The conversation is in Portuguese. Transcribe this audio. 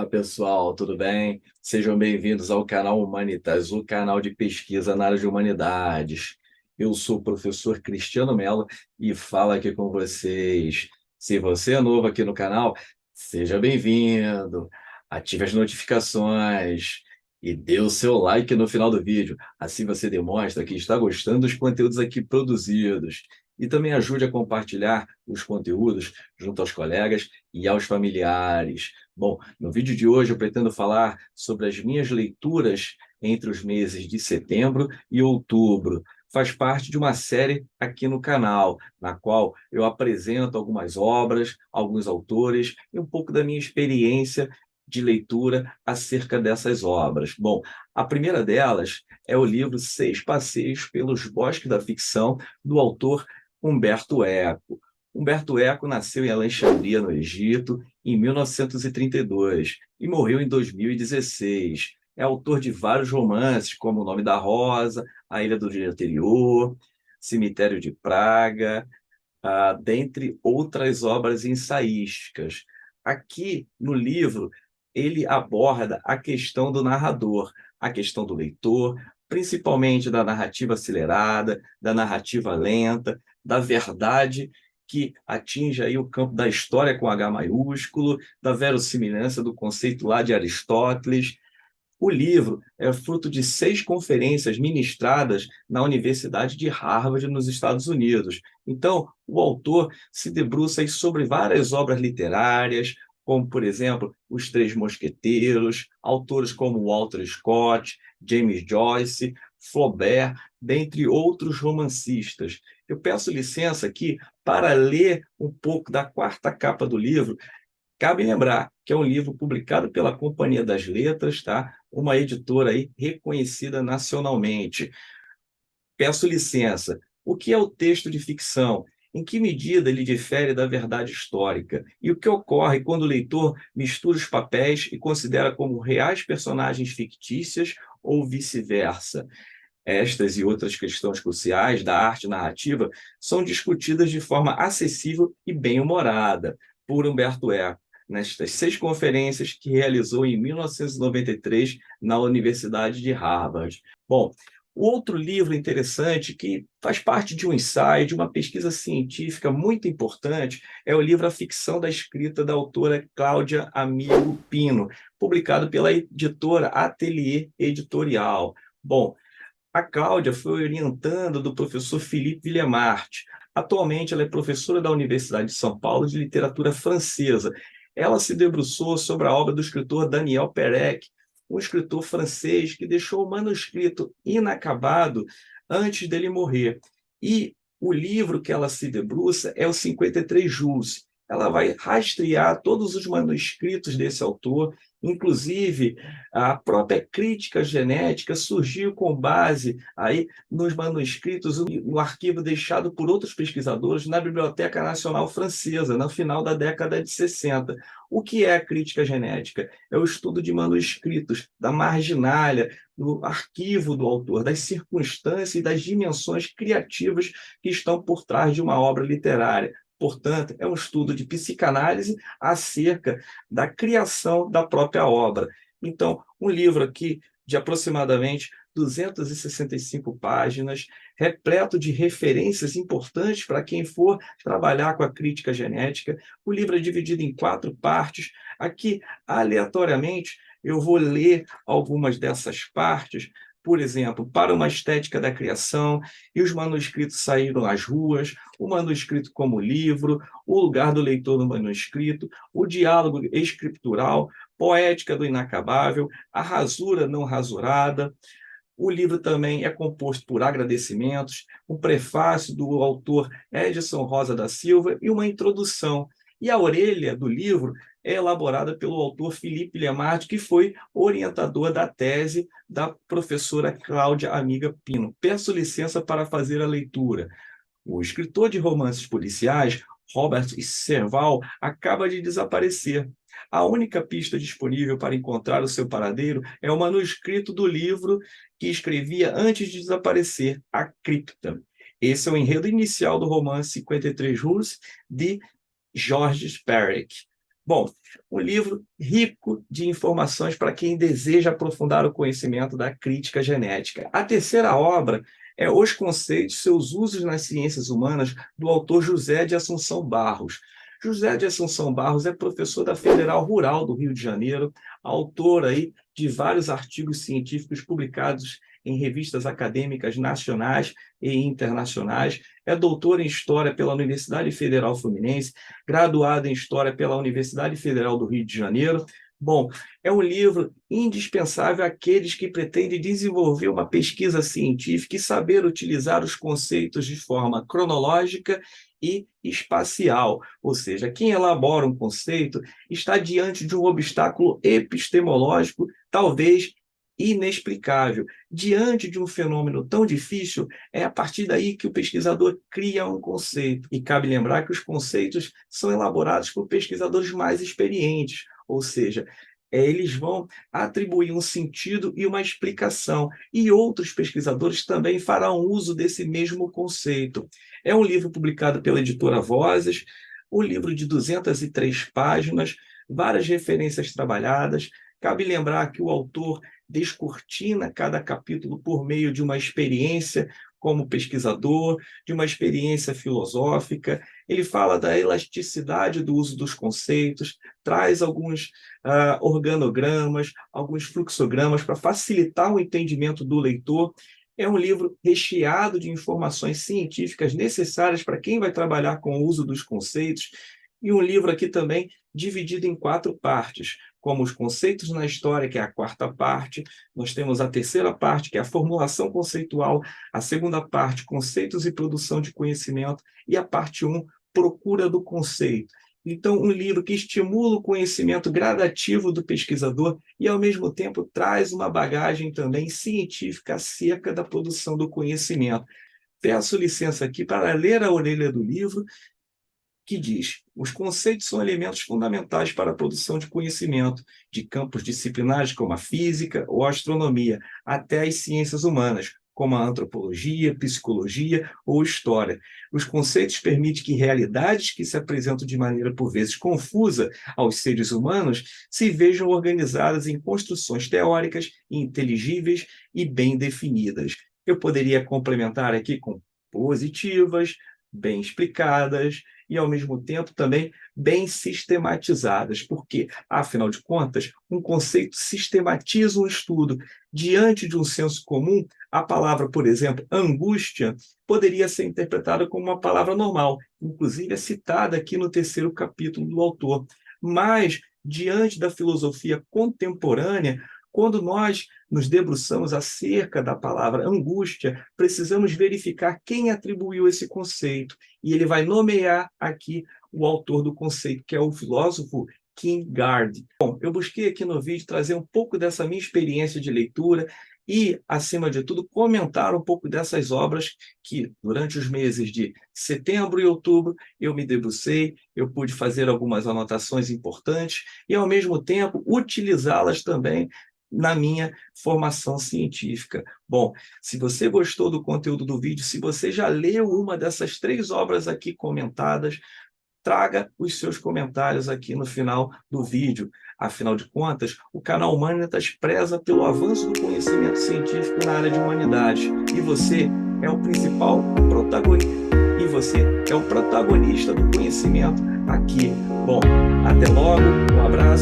Fala pessoal, tudo bem? Sejam bem-vindos ao canal Humanitas, o canal de pesquisa na área de humanidades. Eu sou o professor Cristiano Mello e falo aqui com vocês. Se você é novo aqui no canal, seja bem-vindo. Ative as notificações e dê o seu like no final do vídeo. Assim você demonstra que está gostando dos conteúdos aqui produzidos. E também ajude a compartilhar os conteúdos junto aos colegas e aos familiares. Bom, no vídeo de hoje eu pretendo falar sobre as minhas leituras entre os meses de setembro e outubro. Faz parte de uma série aqui no canal, na qual eu apresento algumas obras, alguns autores e um pouco da minha experiência de leitura acerca dessas obras. Bom, a primeira delas é o livro Seis Passeios pelos Bosques da Ficção, do autor Humberto Eco. Humberto Eco nasceu em Alexandria, no Egito, em 1932 e morreu em 2016. É autor de vários romances, como O Nome da Rosa, A Ilha do Dia Anterior, Cemitério de Praga, dentre outras obras ensaísticas. Aqui no livro, ele aborda a questão do narrador, a questão do leitor, principalmente da narrativa acelerada, da narrativa lenta, da verdade que atinge aí o campo da história com H maiúsculo, da verossimilhança do conceito lá de Aristóteles. O livro é fruto de 6 conferências ministradas na Universidade de Harvard, nos Estados Unidos. Então, o autor se debruça aí sobre várias obras literárias, como, por exemplo, Os Três Mosqueteiros, autores como Walter Scott, James Joyce, Flaubert, dentre outros romancistas. Eu peço licença aqui para ler um pouco da quarta capa do livro. Cabe lembrar que é um livro publicado pela Companhia das Letras, tá? Uma editora aí reconhecida nacionalmente. Peço licença. O que é o texto de ficção? Em que medida ele difere da verdade histórica? E o que ocorre quando o leitor mistura os papéis e considera como reais personagens fictícias ou vice-versa? Estas e outras questões cruciais da arte narrativa são discutidas de forma acessível e bem-humorada por Humberto Eco, nestas 6 conferências que realizou em 1993 na Universidade de Harvard. Bom, o outro livro interessante que faz parte de um ensaio, de uma pesquisa científica muito importante, é o livro A Ficção da Escrita, da autora Cláudia Amigo Pino, publicado pela editora Atelier Editorial. Bom, a Cláudia foi orientanda do professor Philippe Villemart. Atualmente, ela é professora da Universidade de São Paulo de literatura francesa. Ela se debruçou sobre a obra do escritor Daniel Perec, um escritor francês que deixou o manuscrito inacabado antes dele morrer. E o livro que ela se debruça é o 53 Jules. Ela vai rastrear todos os manuscritos desse autor, inclusive a própria crítica genética surgiu com base aí nos manuscritos, no arquivo deixado por outros pesquisadores na Biblioteca Nacional Francesa, no final da década de 60. O que é a crítica genética? É o estudo de manuscritos, da marginalia, do arquivo do autor, das circunstâncias e das dimensões criativas que estão por trás de uma obra literária. Portanto, é um estudo de psicanálise acerca da criação da própria obra. Então, um livro aqui de aproximadamente 265 páginas, repleto de referências importantes para quem for trabalhar com a crítica genética. O livro é dividido em 4 partes. Aqui, aleatoriamente, eu vou ler algumas dessas partes. Por exemplo, Para uma Estética da Criação, e os manuscritos saíram às ruas, o manuscrito como livro, o lugar do leitor no manuscrito, o diálogo escritural, Poética do Inacabável, A Rasura Não Rasurada. O livro também é composto por agradecimentos, um prefácio do autor Edson Rosa da Silva e uma introdução. E a orelha do livro é elaborada pelo autor Philippe Lemart, que foi orientador da tese da professora Cláudia Amiga Pino. Peço licença para fazer a leitura. O escritor de romances policiais, Robert Serval, acaba de desaparecer. A única pista disponível para encontrar o seu paradeiro é o manuscrito do livro que escrevia antes de desaparecer, A Cripta. Esse é o enredo inicial do romance 53 Rules, de Georges Perec. Bom, um livro rico de informações para quem deseja aprofundar o conhecimento da crítica genética. A terceira obra é Os Conceitos, seus usos nas ciências humanas, do autor José de Assunção Barros. José de Assunção Barros é professor da Federal Rural do Rio de Janeiro, autor aí de vários artigos científicos publicados em revistas acadêmicas nacionais e internacionais, é doutor em História pela Universidade Federal Fluminense, graduado em História pela Universidade Federal do Rio de Janeiro. Bom, é um livro indispensável àqueles que pretendem desenvolver uma pesquisa científica e saber utilizar os conceitos de forma cronológica e espacial. Ou seja, quem elabora um conceito está diante de um obstáculo epistemológico, talvez inexplicável. Diante de um fenômeno tão difícil, é a partir daí que o pesquisador cria um conceito. E cabe lembrar que os conceitos são elaborados por pesquisadores mais experientes, ou seja, eles vão atribuir um sentido e uma explicação, e outros pesquisadores também farão uso desse mesmo conceito. É um livro publicado pela editora Vozes, um livro de 203 páginas, várias referências trabalhadas. Cabe lembrar que o autor descortina cada capítulo por meio de uma experiência como pesquisador, de uma experiência filosófica. Ele fala da elasticidade do uso dos conceitos, traz alguns organogramas, alguns fluxogramas para facilitar o entendimento do leitor. É um livro recheado de informações científicas necessárias para quem vai trabalhar com o uso dos conceitos, e um livro aqui também dividido em 4 partes, como os conceitos na história, que é a 4ª parte, nós temos a 3ª parte, que é a formulação conceitual, a 2ª parte, conceitos e produção de conhecimento, e a parte 1, procura do conceito. Então, um livro que estimula o conhecimento gradativo do pesquisador e, ao mesmo tempo, traz uma bagagem também científica acerca da produção do conhecimento. Peço licença aqui para ler a orelha do livro, que diz: os conceitos são elementos fundamentais para a produção de conhecimento, de campos disciplinares como a física ou a astronomia, até as ciências humanas, como a antropologia, psicologia ou história. Os conceitos permitem que realidades que se apresentam de maneira, por vezes, confusa aos seres humanos, se vejam organizadas em construções teóricas, inteligíveis e bem definidas. Eu poderia complementar aqui com positivas, bem explicadas e, ao mesmo tempo, também bem sistematizadas, porque, afinal de contas, um conceito sistematiza um estudo. Diante de um senso comum, a palavra, por exemplo, angústia, poderia ser interpretada como uma palavra normal, inclusive é citada aqui no 3º capítulo do autor. Mas, diante da filosofia contemporânea, quando nós nos debruçamos acerca da palavra angústia, precisamos verificar quem atribuiu esse conceito. E ele vai nomear aqui o autor do conceito, que é o filósofo Kierkegaard. Bom, eu busquei aqui no vídeo trazer um pouco dessa minha experiência de leitura e, acima de tudo, comentar um pouco dessas obras que, durante os meses de setembro e outubro, eu me debrucei, eu pude fazer algumas anotações importantes e, ao mesmo tempo, utilizá-las também na minha formação científica. Bom, se você gostou do conteúdo do vídeo, se você já leu uma dessas 3 obras aqui comentadas, traga os seus comentários aqui no final do vídeo. Afinal de contas, o canal Humanitas preza pelo avanço do conhecimento científico na área de humanidades. E você é o principal protagonista. E você é o protagonista do conhecimento aqui. Bom, até logo, um abraço.